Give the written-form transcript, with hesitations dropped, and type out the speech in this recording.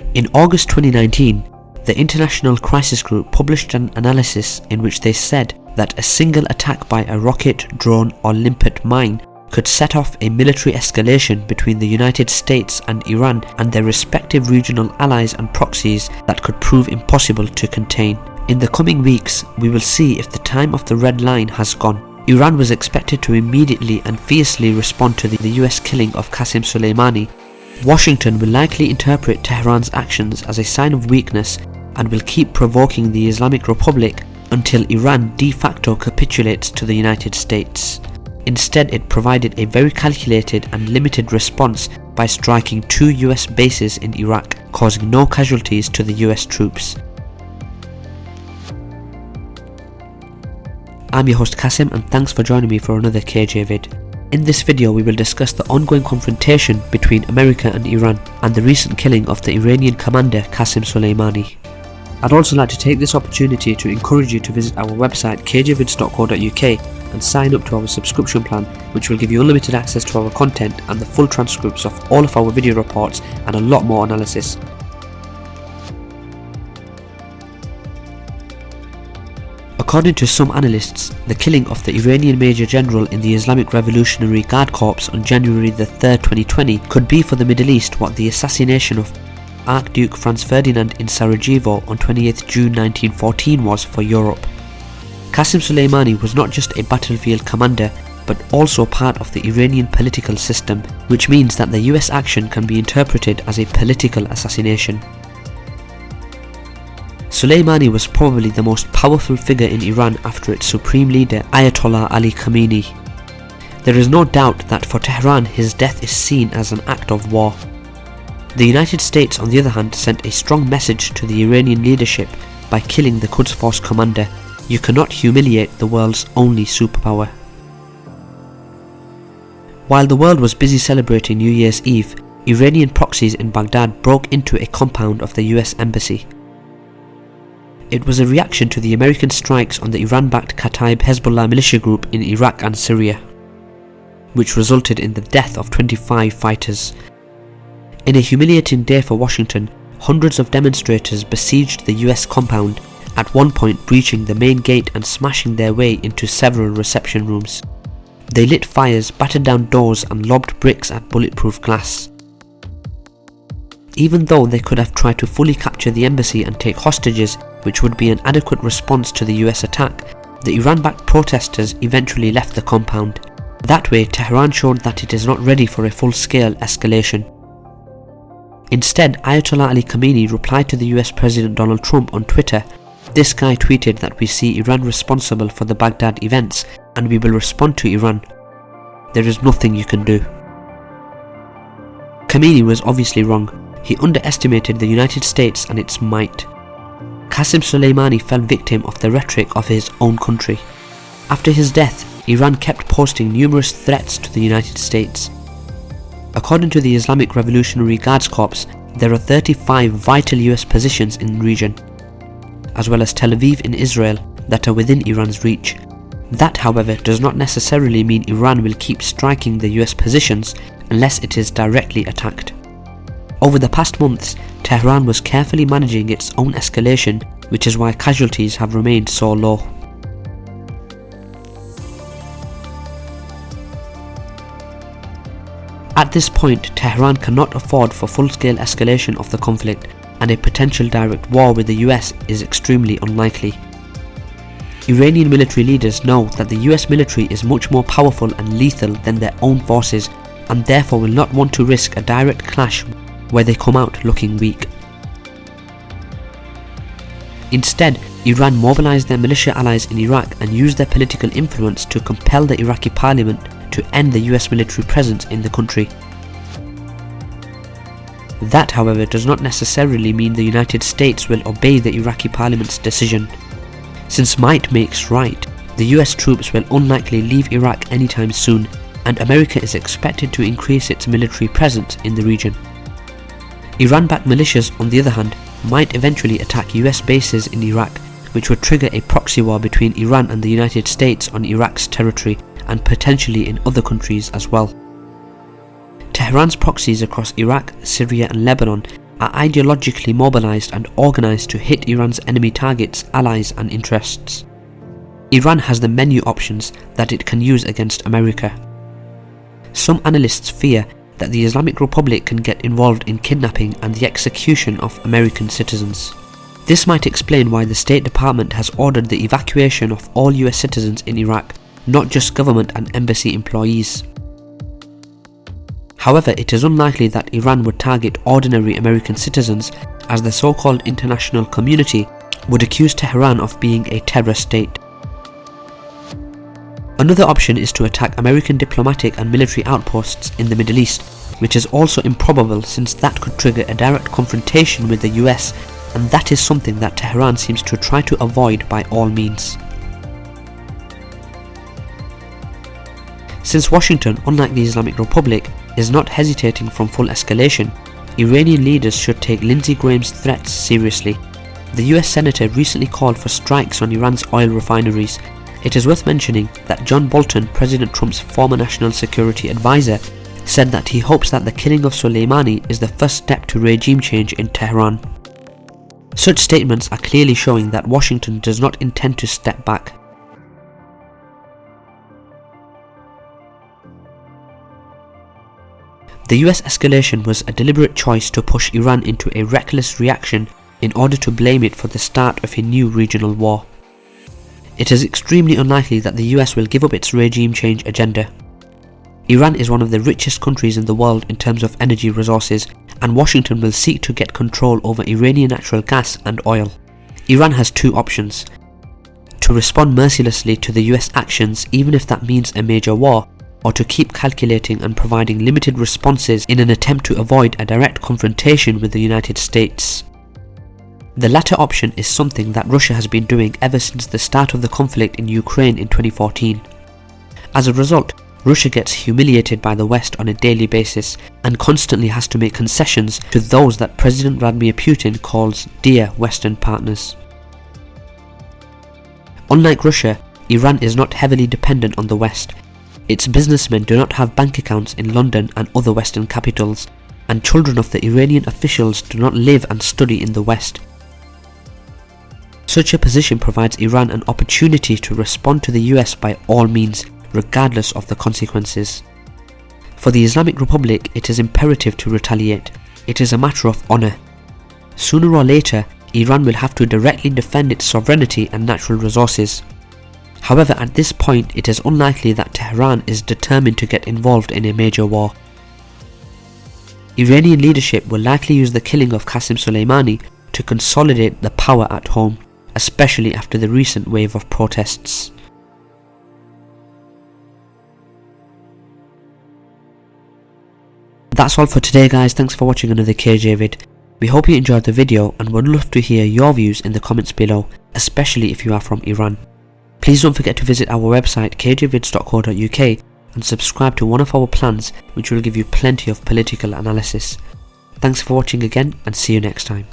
In August 2019, the International Crisis Group published an analysis in which they said that a single attack by a rocket, drone or limpet mine could set off a military escalation between the United States and Iran and their respective regional allies and proxies that could prove impossible to contain. In the coming weeks, we will see if the time of the red line has gone. Iran was expected to immediately and fiercely respond to the US killing of Qasem Soleimani. Washington will likely interpret Tehran's actions as a sign of weakness and will keep provoking the Islamic Republic until Iran de facto capitulates to the United States. Instead, it provided a very calculated and limited response by striking 2 US bases in Iraq, causing no casualties to the US troops. I'm your host Qasem, and thanks for joining me for another KJ vid. In this video we will discuss the ongoing confrontation between America and Iran and the recent killing of the Iranian commander Qasem Soleimani. I'd also like to take this opportunity to encourage you to visit our website kjvids.co.uk and sign up to our subscription plan, which will give you unlimited access to our content and the full transcripts of all of our video reports and a lot more analysis. According to some analysts, the killing of the Iranian Major General in the Islamic Revolutionary Guard Corps on January 3, 2020 could be for the Middle East what the assassination of Archduke Franz Ferdinand in Sarajevo on 28 June 1914 was for Europe. Qasem Soleimani was not just a battlefield commander, but also part of the Iranian political system, which means that the US action can be interpreted as a political assassination. Soleimani was probably the most powerful figure in Iran after its supreme leader Ayatollah Ali Khamenei. There is no doubt that for Tehran his death is seen as an act of war. The United States, on the other hand, sent a strong message to the Iranian leadership by killing the Quds Force commander. You cannot humiliate the world's only superpower. While the world was busy celebrating New Year's Eve, Iranian proxies in Baghdad broke into a compound of the US embassy. It was a reaction to the American strikes on the Iran-backed Kataib Hezbollah militia group in Iraq and Syria, which resulted in the death of 25 fighters. In a humiliating day for Washington, hundreds of demonstrators besieged the US compound, at one point breaching the main gate and smashing their way into several reception rooms. They lit fires, battered down doors and lobbed bricks at bulletproof glass. Even though they could have tried to fully capture the embassy and take hostages, which would be an adequate response to the US attack, the Iran-backed protesters eventually left the compound. That way, Tehran showed that it is not ready for a full-scale escalation. Instead, Ayatollah Ali Khamenei replied to the US President Donald Trump on Twitter. This guy tweeted that we see Iran responsible for the Baghdad events and we will respond to Iran. There is nothing you can do. Khamenei was obviously wrong. He underestimated the United States and its might. Qasem Soleimani fell victim of the rhetoric of his own country. After his death, Iran kept posting numerous threats to the United States. According to the Islamic Revolutionary Guards Corps, there are 35 vital US positions in the region, as well as Tel Aviv in Israel, that are within Iran's reach. That, however, does not necessarily mean Iran will keep striking the US positions unless it is directly attacked. Over the past months, Tehran was carefully managing its own escalation, which is why casualties have remained so low. At this point, Tehran cannot afford for full-scale escalation of the conflict, and a potential direct war with the US is extremely unlikely. Iranian military leaders know that the US military is much more powerful and lethal than their own forces, and therefore will not want to risk a direct clash where they come out looking weak. Instead, Iran mobilized their militia allies in Iraq and used their political influence to compel the Iraqi parliament to end the US military presence in the country. That, however, does not necessarily mean the United States will obey the Iraqi parliament's decision. Since might makes right, the US troops will unlikely leave Iraq anytime soon, and America is expected to increase its military presence in the region. Iran-backed militias, on the other hand, might eventually attack US bases in Iraq, which would trigger a proxy war between Iran and the United States on Iraq's territory and potentially in other countries as well. Tehran's proxies across Iraq, Syria and Lebanon are ideologically mobilized and organized to hit Iran's enemy targets, allies and interests. Iran has the menu options that it can use against America. Some analysts fear that the Islamic Republic can get involved in kidnapping and the execution of American citizens. This might explain why the State Department has ordered the evacuation of all US citizens in Iraq, not just government and embassy employees. However, it is unlikely that Iran would target ordinary American citizens, as the so-called international community would accuse Tehran of being a terror state. Another option is to attack American diplomatic and military outposts in the Middle East, which is also improbable since that could trigger a direct confrontation with the US, and that is something that Tehran seems to try to avoid by all means. Since Washington, unlike the Islamic Republic, is not hesitating from full escalation, Iranian leaders should take Lindsey Graham's threats seriously. The US Senator recently called for strikes on Iran's oil refineries. It is worth mentioning that John Bolton, President Trump's former national security advisor, said that he hopes that the killing of Soleimani is the first step to regime change in Tehran. Such statements are clearly showing that Washington does not intend to step back. The US escalation was a deliberate choice to push Iran into a reckless reaction in order to blame it for the start of a new regional war. It is extremely unlikely that the US will give up its regime change agenda. Iran is one of the richest countries in the world in terms of energy resources, and Washington will seek to get control over Iranian natural gas and oil. Iran has two options: to respond mercilessly to the US actions even if that means a major war, or to keep calculating and providing limited responses in an attempt to avoid a direct confrontation with the United States. The latter option is something that Russia has been doing ever since the start of the conflict in Ukraine in 2014. As a result, Russia gets humiliated by the West on a daily basis and constantly has to make concessions to those that President Vladimir Putin calls dear Western partners. Unlike Russia, Iran is not heavily dependent on the West. Its businessmen do not have bank accounts in London and other Western capitals, and children of the Iranian officials do not live and study in the West. Such a position provides Iran an opportunity to respond to the US by all means, regardless of the consequences. For the Islamic Republic, it is imperative to retaliate. It is a matter of honour. Sooner or later, Iran will have to directly defend its sovereignty and natural resources. However, at this point, it is unlikely that Tehran is determined to get involved in a major war. Iranian leadership will likely use the killing of Qasem Soleimani to consolidate the power at home, especially after the recent wave of protests. That's all for today guys, thanks for watching another KJ vid. We hope you enjoyed the video and would love to hear your views in the comments below, especially if you are from Iran. Please don't forget to visit our website kjvids.co.uk and subscribe to one of our plans which will give you plenty of political analysis. Thanks for watching again and see you next time.